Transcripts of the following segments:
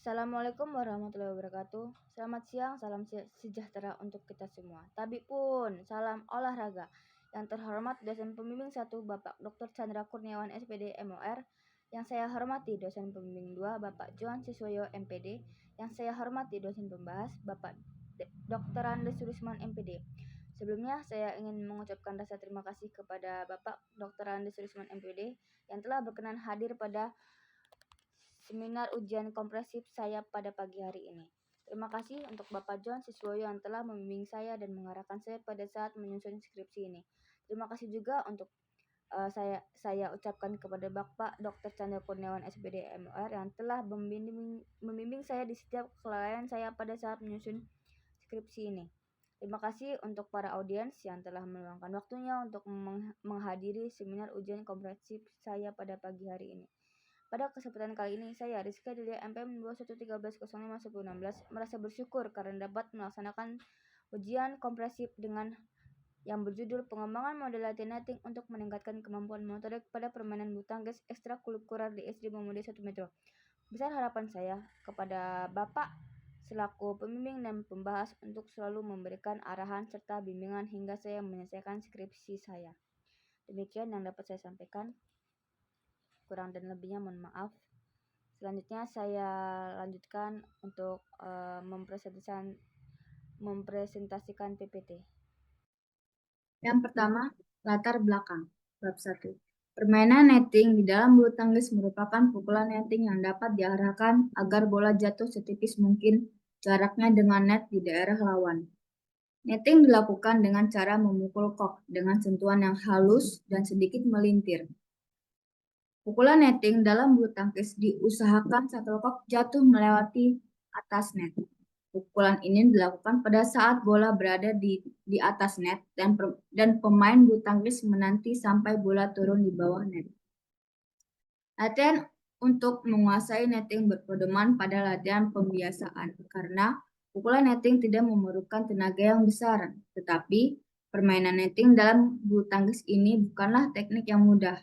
Assalamualaikum warahmatullahi wabarakatuh. Selamat siang, salam sejahtera untuk kita semua. Tapi pun, salam olahraga. Yang terhormat dosen pembimbing 1 Bapak Dr. Chandra Kurniawan SPD MOR. Yang saya hormati dosen pembimbing 2 Bapak Johan Siswoyo MPD. Yang saya hormati dosen pembahas Bapak Dr. Andes Sulisman MPD. Sebelumnya saya ingin mengucapkan rasa terima kasih kepada Bapak Dr. Andes Sulisman MPD yang telah berkenan hadir pada seminar ujian komprehensif saya pada pagi hari ini. Terima kasih untuk Bapak John Siswoyo yang telah membimbing saya dan mengarahkan saya pada saat menyusun skripsi ini. Terima kasih juga untuk saya ucapkan kepada Bapak Dr. Chandra Kurniawan SPD MOR yang telah membimbing saya di setiap kelalaian saya pada saat menyusun skripsi ini. Terima kasih untuk para audiens yang telah meluangkan waktunya untuk menghadiri seminar ujian komprehensif saya pada pagi hari ini. Pada kesempatan kali ini, saya Rizka Delia MPM 2113051016 merasa bersyukur karena dapat melaksanakan ujian komprehensif dengan yang berjudul Pengembangan Model Latihan Netting untuk Meningkatkan Kemampuan Motorik pada Permainan Bulu Tangkis Ekstrakurikuler di SD Muhammadiyah 1 Metro. Besar harapan saya kepada Bapak selaku pembimbing dan pembahas untuk selalu memberikan arahan serta bimbingan hingga saya menyelesaikan skripsi saya. Demikian yang dapat saya sampaikan. Kurang dan lebihnya mohon maaf. Selanjutnya saya lanjutkan untuk mempresentasikan PPT. Yang pertama, latar belakang. Bab 1. Permainan netting di dalam bulu tangkis merupakan pukulan netting yang dapat diarahkan agar bola jatuh setipis mungkin jaraknya dengan net di daerah lawan. Netting dilakukan dengan cara memukul kok dengan sentuhan yang halus dan sedikit melintir. Pukulan netting dalam bulu tangkis diusahakan shuttlecock jatuh melewati atas net. Pukulan ini dilakukan pada saat bola berada di atas net dan pemain bulu tangkis menanti sampai bola turun di bawah net. Latihan untuk menguasai netting berpedoman pada latihan pembiasaan karena pukulan netting tidak memerlukan tenaga yang besar, tetapi permainan netting dalam bulu tangkis ini bukanlah teknik yang mudah.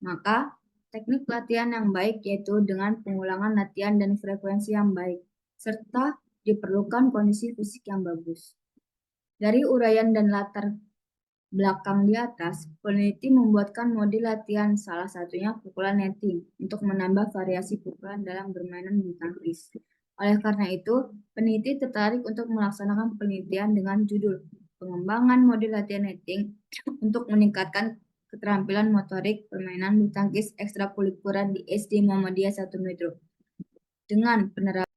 Maka, teknik latihan yang baik yaitu dengan pengulangan latihan dan frekuensi yang baik, serta diperlukan kondisi fisik yang bagus. Dari uraian dan latar belakang di atas, peneliti membuatkan model latihan salah satunya pukulan netting untuk menambah variasi pukulan dalam permainan bulu tangkis. Oleh karena itu, peneliti tertarik untuk melaksanakan penelitian dengan judul Pengembangan Model Latihan Netting untuk meningkatkan keterampilan motorik permainan bulu tangkis ekstrakurikuler di SD Muhammadiyah 1 Metro. Dengan penerapan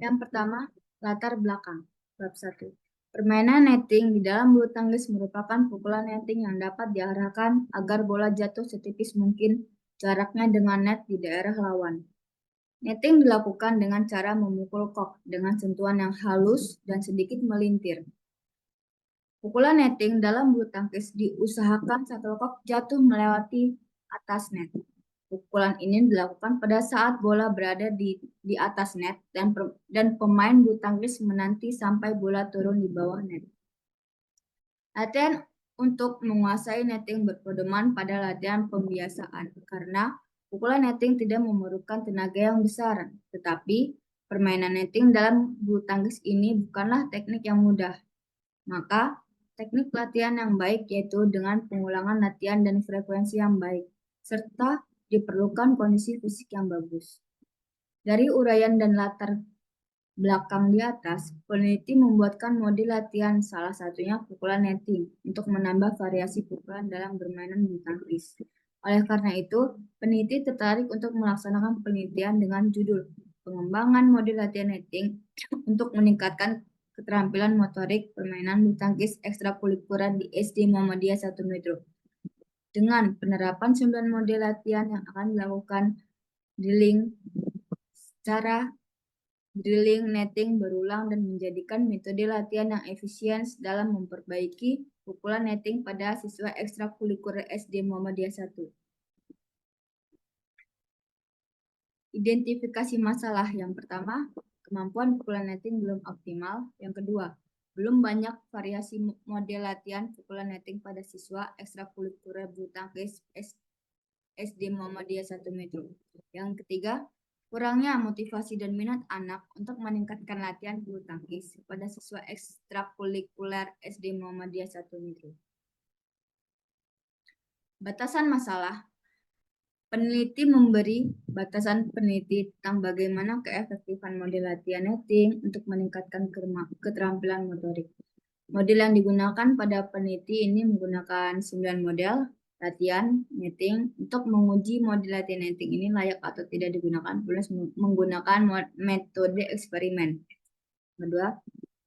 yang pertama, latar belakang. Bab 1. Permainan netting di dalam bulu tangkis merupakan pukulan netting yang dapat diarahkan agar bola jatuh setipis mungkin jaraknya dengan net di daerah lawan. Netting dilakukan dengan cara memukul kok dengan sentuhan yang halus dan sedikit melintir. Pukulan netting dalam bulu tangkis diusahakan shuttlecock jatuh melewati atas net. Pukulan ini dilakukan pada saat bola berada di atas net dan pemain bulu tangkis menanti sampai bola turun di bawah net. Latihan untuk menguasai netting berpedoman pada latihan pembiasaan karena pukulan netting tidak memerlukan tenaga yang besar, tetapi permainan netting dalam bulu tangkis ini bukanlah teknik yang mudah. Maka, teknik latihan yang baik yaitu dengan pengulangan latihan dan frekuensi yang baik, serta diperlukan kondisi fisik yang bagus. Dari uraian dan latar belakang di atas, peneliti membuatkan model latihan salah satunya pukulan netting untuk menambah variasi pukulan dalam permainan bulu tangkis. Oleh karena itu, peneliti tertarik untuk melaksanakan penelitian dengan judul Pengembangan Model Latihan Netting untuk meningkatkan keterampilan motorik permainan bulu tangkis ekstrakurikuler di SD Muhammadiyah 1 Metro. Dengan penerapan 9 model latihan yang akan dilakukan secara drilling netting berulang dan menjadikan metode latihan yang efisien dalam memperbaiki pukulan netting pada siswa ekstrakurikuler SD Muhammadiyah 1. Identifikasi masalah yang pertama, kemampuan pukulan netting belum optimal. Yang kedua, belum banyak variasi model latihan pukulan netting pada siswa ekstrakurikuler bulu tangkis SD Muhammadiyah 1 Metro. Yang ketiga, Kurangnya motivasi dan minat anak untuk meningkatkan latihan bulu tangkis pada siswa ekstrakurikuler SD Muhammadiyah 1 Metro. Batasan masalah. Peneliti memberi batasan peneliti tentang bagaimana keefektifan model latihan netting untuk meningkatkan keterampilan motorik. Model yang digunakan pada peneliti ini menggunakan 9 model latihan netting. Untuk menguji model latihan netting ini layak atau tidak digunakan, plus menggunakan metode eksperimen. Kedua,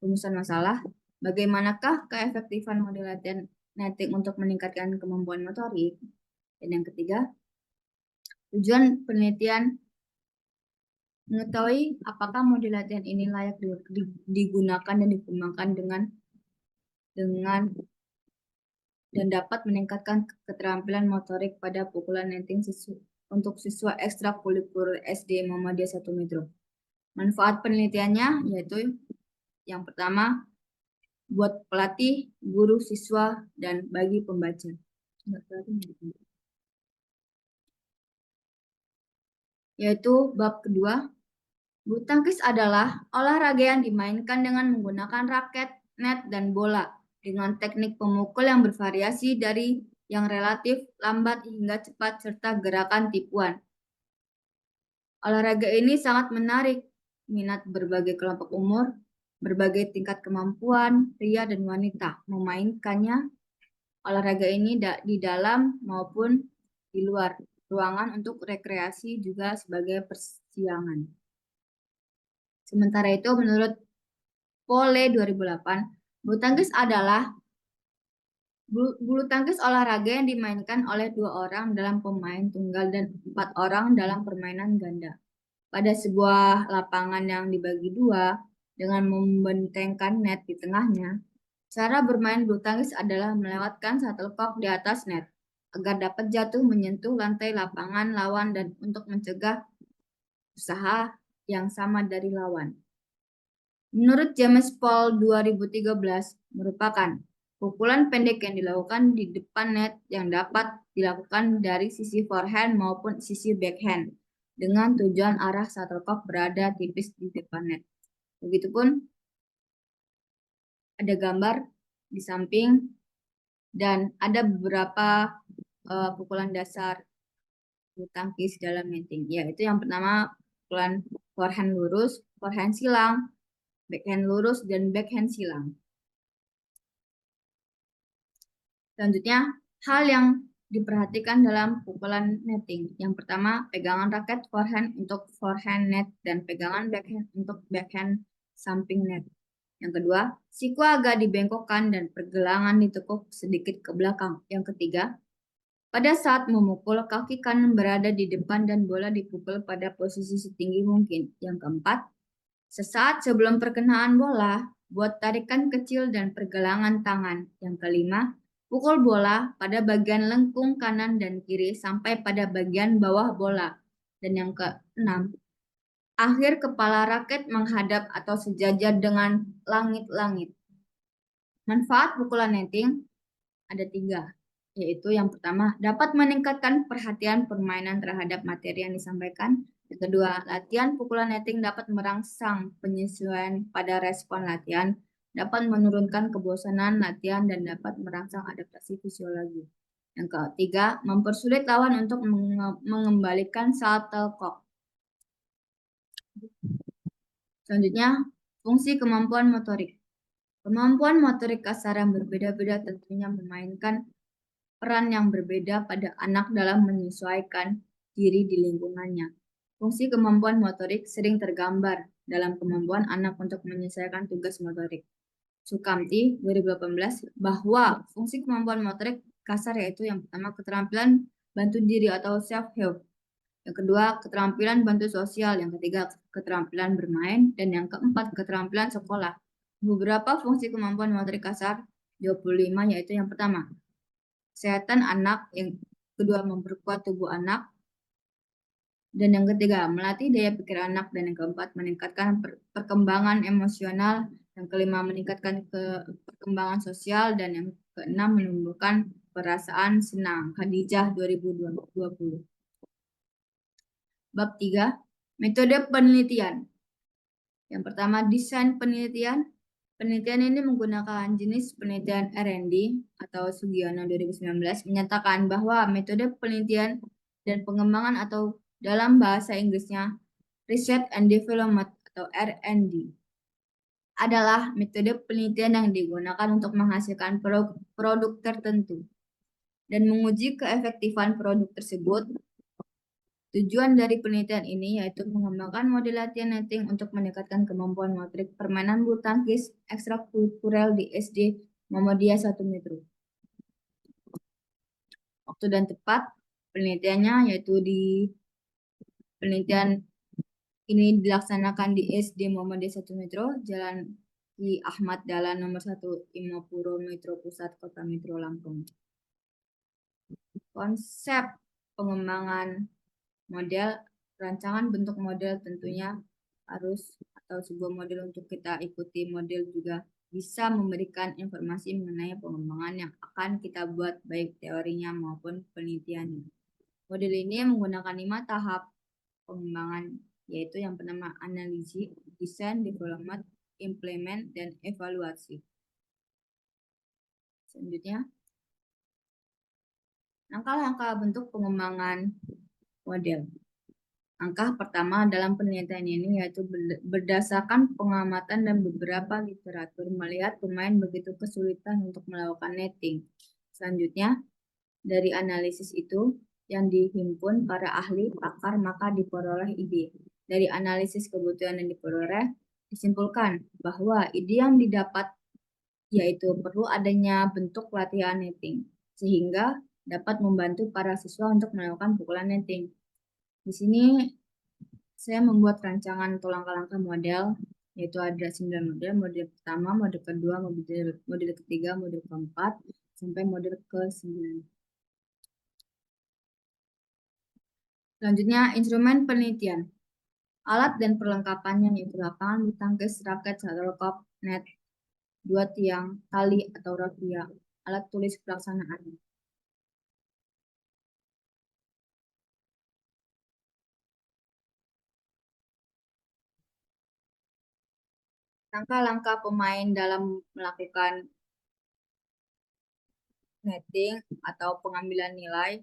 rumusan masalah. Bagaimanakah keefektifan model latihan netting untuk meningkatkan kemampuan motorik? Dan yang ketiga, tujuan penelitian mengetahui apakah model latihan ini layak digunakan dan dikembangkan dengan dan dapat meningkatkan keterampilan motorik pada pukulan netting untuk siswa ekstrakurikuler SD Muhammadiyah 1 Metro. Manfaat penelitiannya yaitu yang pertama, buat pelatih, guru, siswa, dan bagi pembaca. Yaitu bab kedua, bulu tangkis adalah olahraga yang dimainkan dengan menggunakan raket, net, dan bola dengan teknik pemukul yang bervariasi dari yang relatif lambat hingga cepat serta gerakan tipuan. Olahraga ini sangat menarik minat berbagai kelompok umur, berbagai tingkat kemampuan, pria dan wanita memainkannya. Olahraga ini di dalam maupun di luar ruangan untuk rekreasi juga sebagai persiangan. Sementara itu, menurut Pole 2008, bulu tangkis adalah bulu tangkis olahraga yang dimainkan oleh 2 orang dalam pemain tunggal dan 4 orang dalam permainan ganda. Pada sebuah lapangan yang dibagi 2 dengan membentengkan net di tengahnya, cara bermain bulu tangkis adalah melewatkan shuttlecock di atas net agar dapat jatuh menyentuh lantai lapangan lawan dan untuk mencegah usaha yang sama dari lawan. Menurut James Paul 2013, merupakan pukulan pendek yang dilakukan di depan net yang dapat dilakukan dari sisi forehand maupun sisi backhand dengan tujuan arah shuttlecock berada tipis di depan net. Begitupun ada gambar di samping dan ada beberapa pukulan dasar bulu tangkis dalam netting, yaitu yang pertama pukulan forehand lurus, forehand silang, backhand lurus, dan backhand silang. Selanjutnya, hal yang diperhatikan dalam pukulan netting. Yang pertama, pegangan raket forehand untuk forehand net dan pegangan backhand untuk backhand samping net. Yang kedua, siku agak dibengkokkan dan pergelangan ditekuk sedikit ke belakang. Yang ketiga, pada saat memukul, kaki kanan berada di depan dan bola dipukul pada posisi setinggi mungkin. Yang keempat, sesaat sebelum perkenaan bola, buat tarikan kecil dan pergelangan tangan. Yang kelima, pukul bola pada bagian lengkung kanan dan kiri sampai pada bagian bawah bola. Dan yang keenam, akhir kepala raket menghadap atau sejajar dengan langit-langit. Manfaat pukulan netting ada 3, yaitu yang pertama, dapat meningkatkan perhatian permainan terhadap materi yang disampaikan. Yang kedua, latihan pukulan netting dapat merangsang penyesuaian pada respon latihan, dapat menurunkan kebosanan latihan, dan dapat merangsang adaptasi fisiologi. Yang ketiga, mempersulit lawan untuk mengembalikan shuttlecock. Selanjutnya, fungsi kemampuan motorik. Kemampuan motorik kasar yang berbeda-beda tentunya memainkan peran yang berbeda pada anak dalam menyesuaikan diri di lingkungannya. Fungsi kemampuan motorik sering tergambar dalam kemampuan anak untuk menyelesaikan tugas motorik. Sukamti 2018 bahwa fungsi kemampuan motorik kasar yaitu yang pertama keterampilan bantu diri atau self-help. Yang kedua, keterampilan bantu sosial. Yang ketiga, keterampilan bermain. Dan yang keempat, keterampilan sekolah. Beberapa fungsi kemampuan motorik kasar 25 yaitu yang pertama, kesehatan anak, yang kedua memperkuat tubuh anak, dan yang ketiga melatih daya pikir anak, dan yang keempat meningkatkan perkembangan emosional, yang kelima meningkatkan perkembangan sosial, dan yang keenam menumbuhkan perasaan senang. Khadijah 2020. Bab 3, Metode penelitian. Yang pertama, desain penelitian. Penelitian ini menggunakan jenis penelitian R&D atau Sugiono 2019 menyatakan bahwa metode penelitian dan pengembangan atau dalam bahasa Inggrisnya Research and Development atau R&D adalah metode penelitian yang digunakan untuk menghasilkan produk tertentu dan menguji keefektifan produk tersebut. Tujuan dari penelitian ini yaitu mengembangkan model latihan netting untuk meningkatkan kemampuan motorik permainan bulu tangkis ekstrakurikuler di SD Muhammadiyah 1 Metro. Waktu dan tepat penelitiannya yaitu penelitian ini dilaksanakan di SD Muhammadiyah 1 Metro, Jalan Ki Ahmad Dahlan nomor 1 Imapuro Metro Pusat Kota Metro Lampung. Konsep pengembangan model, rancangan bentuk model tentunya harus atau sebuah model untuk kita ikuti. Model juga bisa memberikan informasi mengenai pengembangan yang akan kita buat baik teorinya maupun penelitiannya. Model ini menggunakan 5 tahap pengembangan, yaitu yang pertama analisis, desain, development, implement, dan evaluasi. Selanjutnya, langkah-langkah bentuk pengembangan model. Langkah pertama dalam penelitian ini yaitu berdasarkan pengamatan dan beberapa literatur melihat pemain begitu kesulitan untuk melakukan netting. Selanjutnya, dari analisis itu yang dihimpun para ahli pakar maka diperoleh ide. Dari analisis kebutuhan yang diperoleh disimpulkan bahwa ide yang didapat yaitu perlu adanya bentuk latihan netting sehingga dapat membantu para siswa untuk melakukan pukulan netting. Di sini saya membuat rancangan atau langkah-langkah model, yaitu ada 9 model. Model pertama, model kedua, model ketiga, model keempat, sampai model ke-9. Selanjutnya, instrumen penelitian. Alat dan perlengkapannya yaitu lapangan bulu tangkis, raket, shuttlecock, net, 2 tiang, tali atau rafia, alat tulis pelaksanaan. Langkah-langkah pemain dalam melakukan netting atau pengambilan nilai.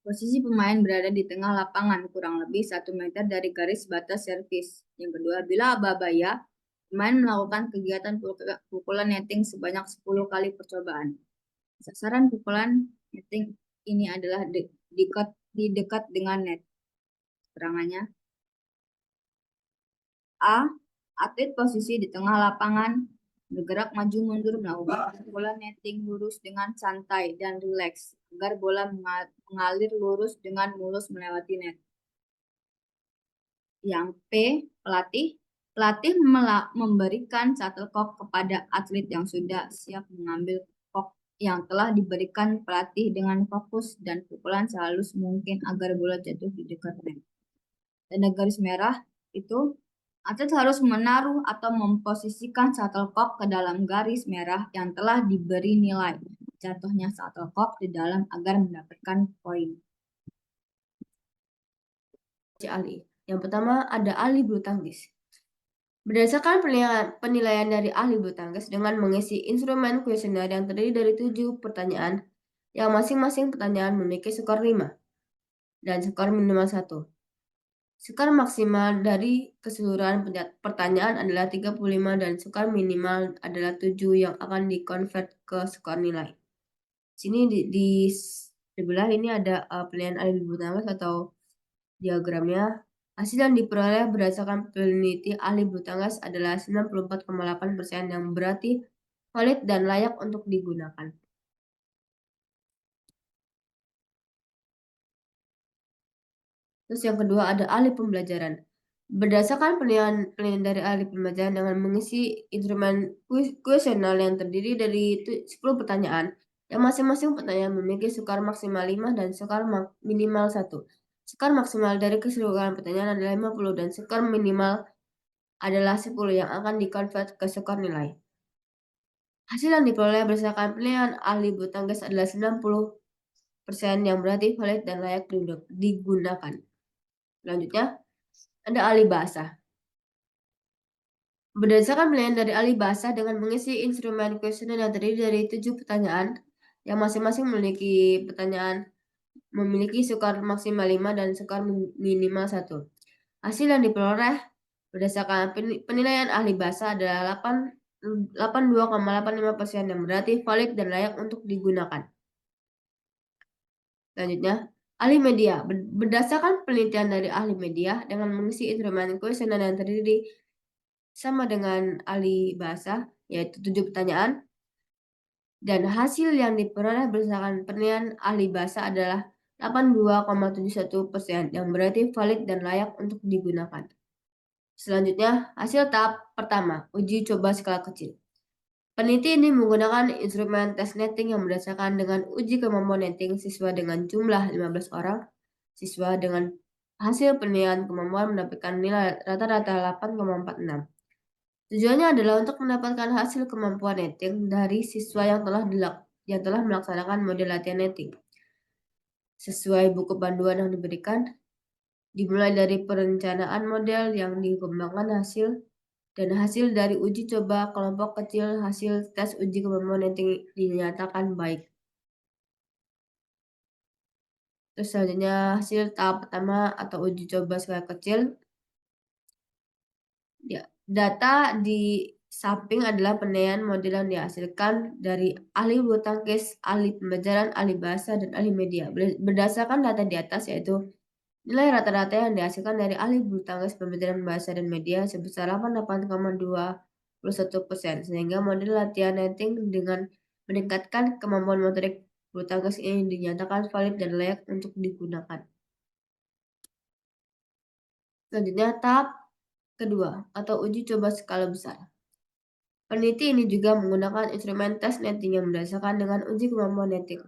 Posisi pemain berada di tengah lapangan kurang lebih 1 meter dari garis batas servis. Yang kedua, bila aba-abaya, pemain melakukan kegiatan pukulan netting sebanyak 10 kali percobaan. Sasaran pukulan netting ini adalah di dekat dengan net. Keterangannya, A. Atlet posisi di tengah lapangan bergerak maju mundur melakukan pukulan netting lurus dengan santai dan rileks agar bola mengalir lurus dengan mulus melewati net. Yang P. Pelatih memberikan shuttlecock kepada atlet yang sudah siap mengambil cock yang telah diberikan pelatih dengan fokus dan pukulan sehalus mungkin agar bola jatuh di dekat net. Tanda garis merah itu atlet harus menaruh atau memposisikan shuttlecock ke dalam garis merah yang telah diberi nilai jatuhnya shuttlecock di dalam agar mendapatkan poin. Ahli. Yang pertama ada ahli bulu tangkis. Berdasarkan penilaian dari ahli bulu tangkis dengan mengisi instrumen kuesioner yang terdiri dari 7 pertanyaan, yang masing-masing pertanyaan memiliki skor 5 dan skor minimal 1. Skor maksimal dari keseluruhan pertanyaan adalah 35 dan skor minimal adalah 7 yang akan dikonvert ke skor nilai. Sini di sebelah ini ada penilaian ahli bulu tangkis atau diagramnya. Hasil yang diperoleh berdasarkan peneliti ahli bulu tangkis adalah 94,8% yang berarti valid dan layak untuk digunakan. Terus yang kedua ada ahli pembelajaran. Berdasarkan penilaian dari ahli pembelajaran dengan mengisi instrumen kuesioner yang terdiri dari 10 pertanyaan, yang masing-masing pertanyaan memiliki skor maksimal 5 dan skor minimal 1. Skor maksimal dari keseluruhan pertanyaan adalah 50 dan skor minimal adalah 10 yang akan dikonvert ke skor nilai. Hasil yang diperoleh berdasarkan penilaian ahli bulu tangkis adalah 90% yang berarti valid dan layak digunakan. Selanjutnya, Ada ahli bahasa. Berdasarkan penilaian dari ahli bahasa dengan mengisi instrumen kuesioner yang terdiri dari 7 pertanyaan, yang masing-masing memiliki skor maksimal 5 dan skor minimal 1. Hasil yang diperoleh berdasarkan penilaian ahli bahasa adalah 82,85% yang berarti valid dan layak untuk digunakan. Selanjutnya, ahli media. Berdasarkan penelitian dari ahli media dengan mengisi instrumen kuesioner yang terdiri sama dengan ahli bahasa, yaitu 7 pertanyaan, dan hasil yang diperoleh berdasarkan penilaian ahli bahasa adalah 82,71% yang berarti valid dan layak untuk digunakan. Selanjutnya, hasil tahap pertama, uji coba skala kecil. Peneliti ini menggunakan instrumen tes netting yang berdasarkan dengan uji kemampuan netting siswa dengan jumlah 15 orang. Siswa dengan hasil penilaian kemampuan mendapatkan nilai rata-rata 8,46. Tujuannya adalah untuk mendapatkan hasil kemampuan netting dari siswa yang telah melaksanakan model latihan netting. Sesuai buku panduan yang diberikan, dimulai dari perencanaan model yang dikembangkan dan hasil dari uji coba kelompok kecil hasil tes uji kemampuan netting dinyatakan baik. Terus selanjutnya hasil tahap pertama atau uji coba skala kecil. Ya, data di samping adalah penilaian model yang dihasilkan dari ahli bulu tangkis, ahli pembelajaran, ahli bahasa, dan ahli media. Berdasarkan data di atas yaitu nilai rata-rata yang dihasilkan dari ahli bulu tangkis, pembelajaran bahasa, dan media sebesar 88,21%, sehingga model latihan netting dengan meningkatkan kemampuan motorik bulu tangkis ini dinyatakan valid dan layak untuk digunakan. Selanjutnya tahap kedua atau uji coba skala besar. Peneliti ini juga menggunakan instrumen tes netting yang berdasarkan dengan uji kemampuan netting.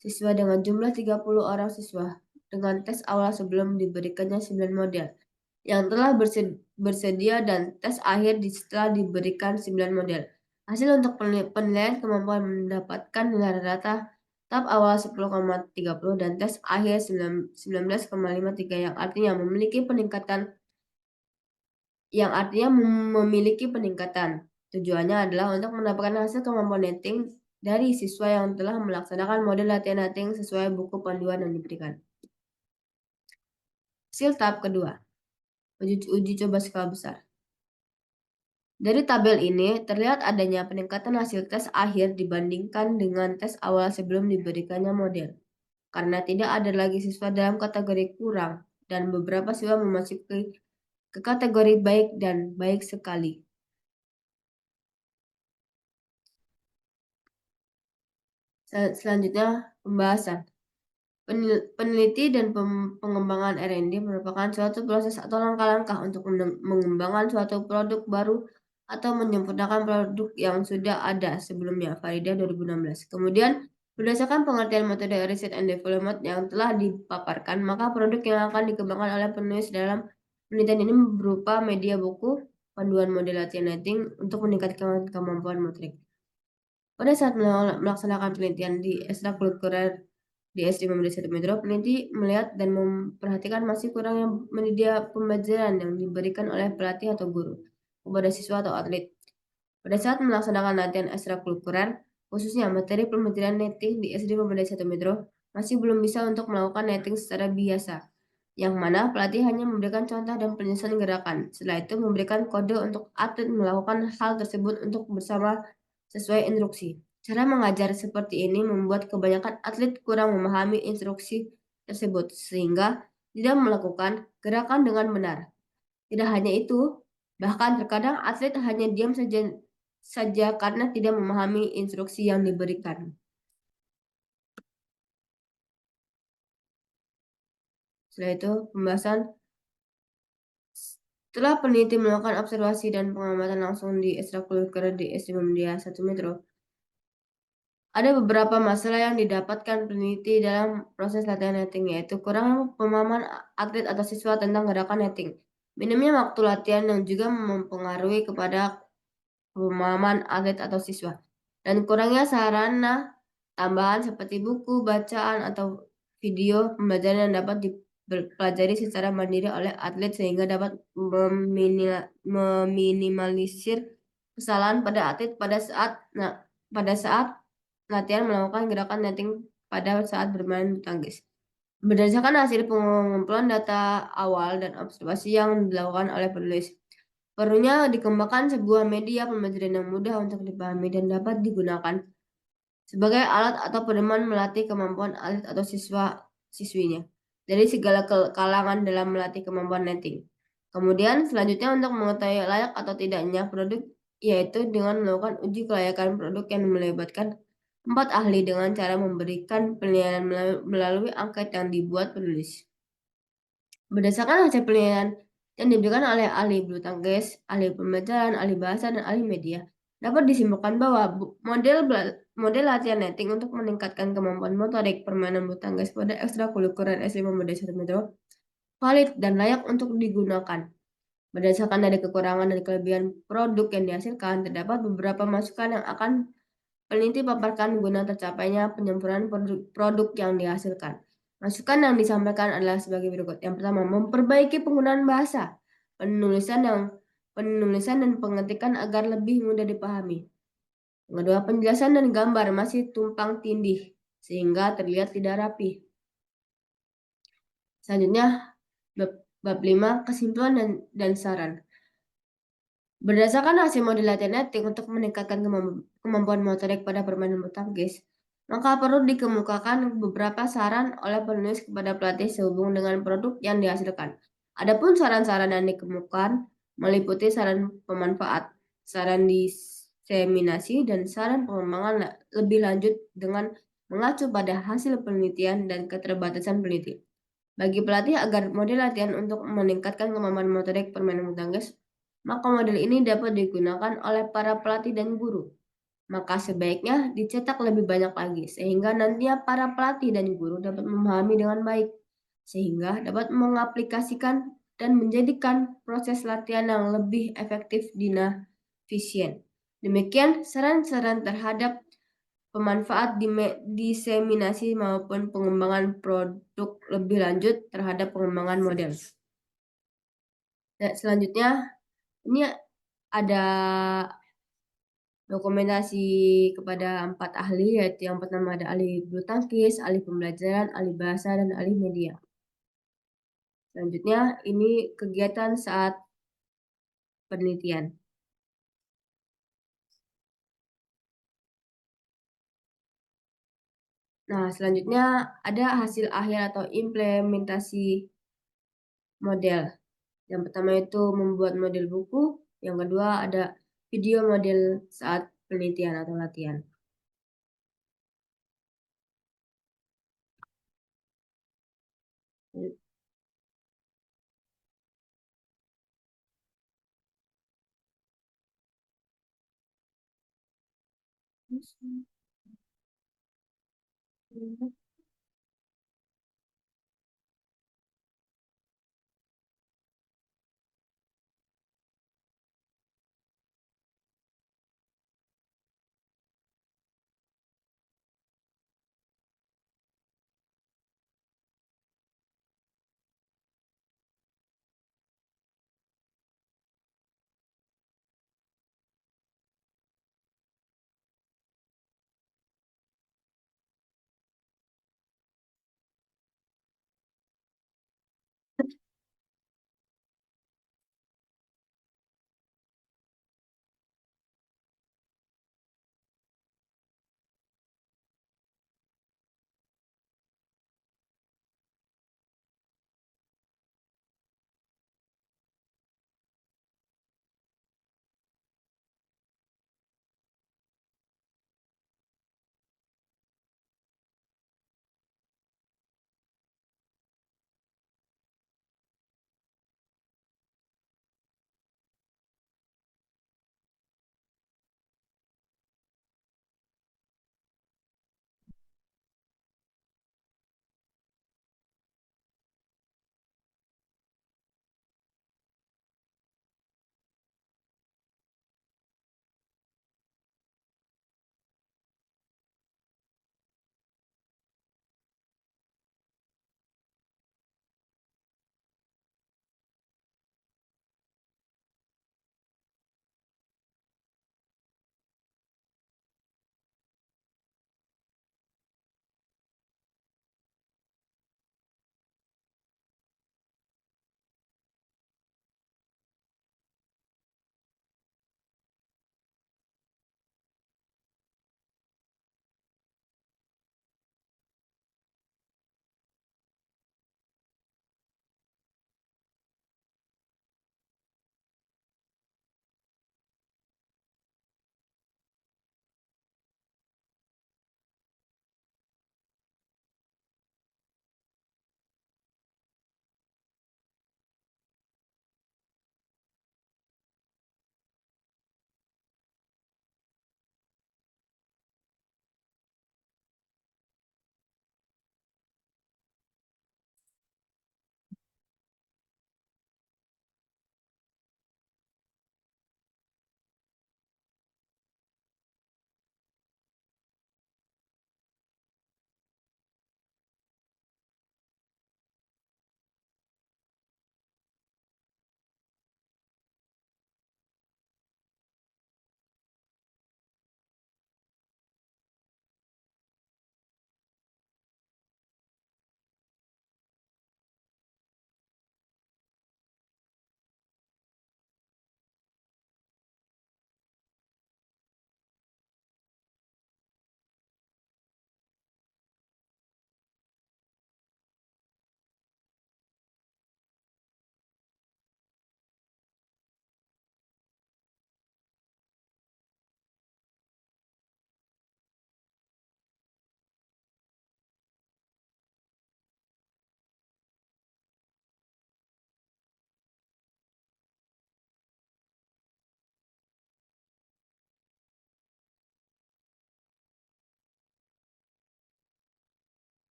Siswa dengan jumlah 30 orang siswa dengan tes awal sebelum diberikannya 9 model yang telah bersedia dan tes akhir setelah diberikan 9 model. Hasil untuk penilaian kemampuan mendapatkan nilai rata tahap awal 10,30 dan tes akhir 19,53 yang artinya memiliki peningkatan. Tujuannya adalah untuk mendapatkan hasil kemampuan netting dari siswa yang telah melaksanakan model latihan netting sesuai buku panduan yang diberikan. Hasil tahap kedua, uji coba skala besar. Dari tabel ini terlihat adanya peningkatan hasil tes akhir dibandingkan dengan tes awal sebelum diberikannya model. Karena tidak ada lagi siswa dalam kategori kurang dan beberapa siswa memasuki ke kategori baik dan baik sekali. Selanjutnya, pembahasan. Peneliti dan pengembangan R&D merupakan suatu proses atau langkah-langkah untuk mengembangkan suatu produk baru atau menyempurnakan produk yang sudah ada sebelumnya. Farida 2016. Kemudian, berdasarkan pengertian metode research and development yang telah dipaparkan, maka produk yang akan dikembangkan oleh penulis dalam penelitian ini berupa media buku, panduan model latihan netting untuk meningkatkan kemampuan motorik. Pada saat melaksanakan penelitian di ekstrakurikuler di SD Muhammadiyah 1 Metro, peneliti melihat dan memperhatikan masih kurangnya media pembelajaran yang diberikan oleh pelatih atau guru kepada siswa atau atlet. Pada saat melaksanakan latihan ekstrakurikuler, khususnya materi pembelajaran netting di SD Muhammadiyah 1 Metro, masih belum bisa untuk melakukan netting secara biasa, yang mana pelatih hanya memberikan contoh dan penyusunan gerakan. Setelah itu memberikan kode untuk atlet melakukan hal tersebut untuk bersama sesuai instruksi. Cara mengajar seperti ini membuat kebanyakan atlet kurang memahami instruksi tersebut sehingga tidak melakukan gerakan dengan benar. Tidak hanya itu, bahkan terkadang atlet hanya diam saja karena tidak memahami instruksi yang diberikan. Setelah itu, pembahasan. Setelah peneliti melakukan observasi dan pengamatan langsung di ekstrakurikuler di SD Muhammadiyah 1 Metro, ada beberapa masalah yang didapatkan peneliti dalam proses latihan netting, yaitu kurang pemahaman atlet atau siswa tentang gerakan netting, minimnya waktu latihan yang juga mempengaruhi kepada pemahaman atlet atau siswa, dan kurangnya sarana tambahan seperti buku, bacaan, atau video pembelajaran yang dapat dipelajari secara mandiri oleh atlet sehingga dapat meminimalisir kesalahan pada atlet pada saat latihan melakukan gerakan netting pada saat bermain bulu tangkis. Berdasarkan hasil pengumpulan data awal dan observasi yang dilakukan oleh penulis, perlunya dikembangkan sebuah media pembelajaran yang mudah untuk dipahami dan dapat digunakan sebagai alat atau pedoman melatih kemampuan atlet atau siswa-siswinya dari segala kalangan dalam melatih kemampuan netting. Kemudian selanjutnya untuk mengetahui layak atau tidaknya produk, yaitu dengan melakukan uji kelayakan produk yang melibatkan 4 ahli dengan cara memberikan penilaian melalui angket yang dibuat penulis. Berdasarkan hasil penilaian yang diberikan oleh ahli bulu tangkis, ahli pembelajaran, ahli bahasa, dan ahli media, dapat disimpulkan bahwa model latihan netting untuk meningkatkan kemampuan motorik permainan bulu tangkis pada ekstrakurikuler SMA Muda 1 Metro valid dan layak untuk digunakan. Berdasarkan dari kekurangan dan kelebihan produk yang dihasilkan, terdapat beberapa masukan yang akan peneliti paparkan guna tercapainya penyempurnaan produk yang dihasilkan. Masukan yang disampaikan adalah sebagai berikut. Yang pertama, memperbaiki penggunaan bahasa, penulisan dan pengetikan agar lebih mudah dipahami. Yang kedua, penjelasan dan gambar masih tumpang tindih sehingga terlihat tidak rapi. Selanjutnya, bab 5, kesimpulan dan saran. Berdasarkan hasil model latihan netting untuk meningkatkan kemampuan motorik pada permainan bulu tangkis, maka perlu dikemukakan beberapa saran oleh penulis kepada pelatih sehubung dengan produk yang dihasilkan. Adapun saran-saran yang dikemukakan meliputi saran pemanfaat, saran diseminasi, dan saran pengembangan lebih lanjut dengan mengacu pada hasil penelitian dan keterbatasan peneliti. Bagi pelatih agar model latihan untuk meningkatkan kemampuan motorik permainan bulu tangkis, maka model ini dapat digunakan oleh para pelatih dan guru. Maka sebaiknya dicetak lebih banyak lagi, sehingga nantinya para pelatih dan guru dapat memahami dengan baik, sehingga dapat mengaplikasikan dan menjadikan proses latihan yang lebih efektif dan efisien. Demikian saran-saran terhadap pemanfaat diseminasi maupun pengembangan produk lebih lanjut terhadap pengembangan model. Dan selanjutnya, ini ada dokumentasi kepada 4 ahli, yaitu yang pertama ada ahli bulu tangkis, ahli pembelajaran, ahli bahasa, dan ahli media. Selanjutnya, ini kegiatan saat penelitian. Nah, selanjutnya ada hasil akhir atau implementasi model. Yang pertama itu membuat model buku, yang kedua ada video model saat penelitian atau latihan.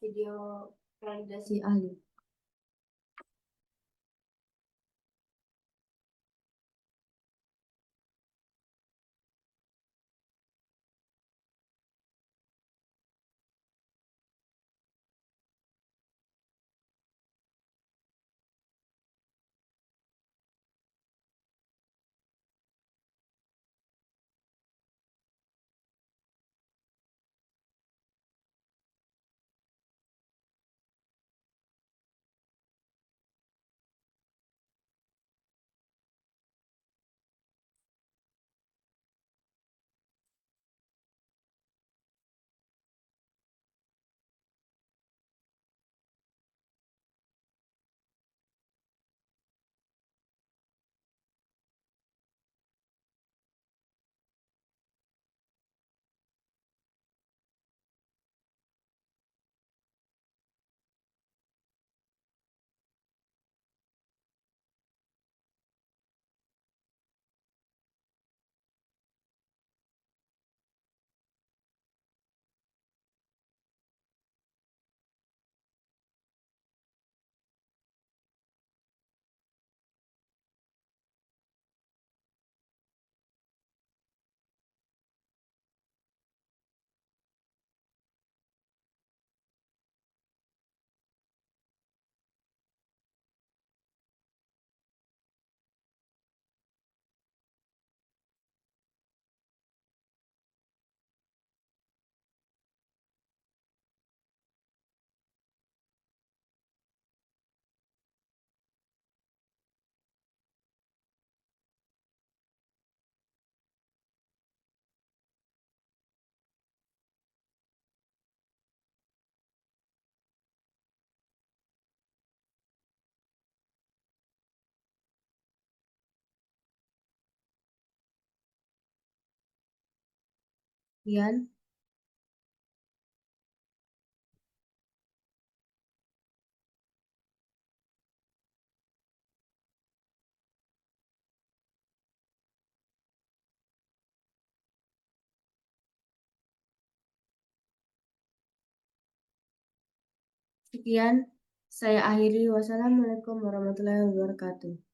video validasi ahli. Sekian. Sekian, saya akhiri. Wassalamualaikum warahmatullahi wabarakatuh.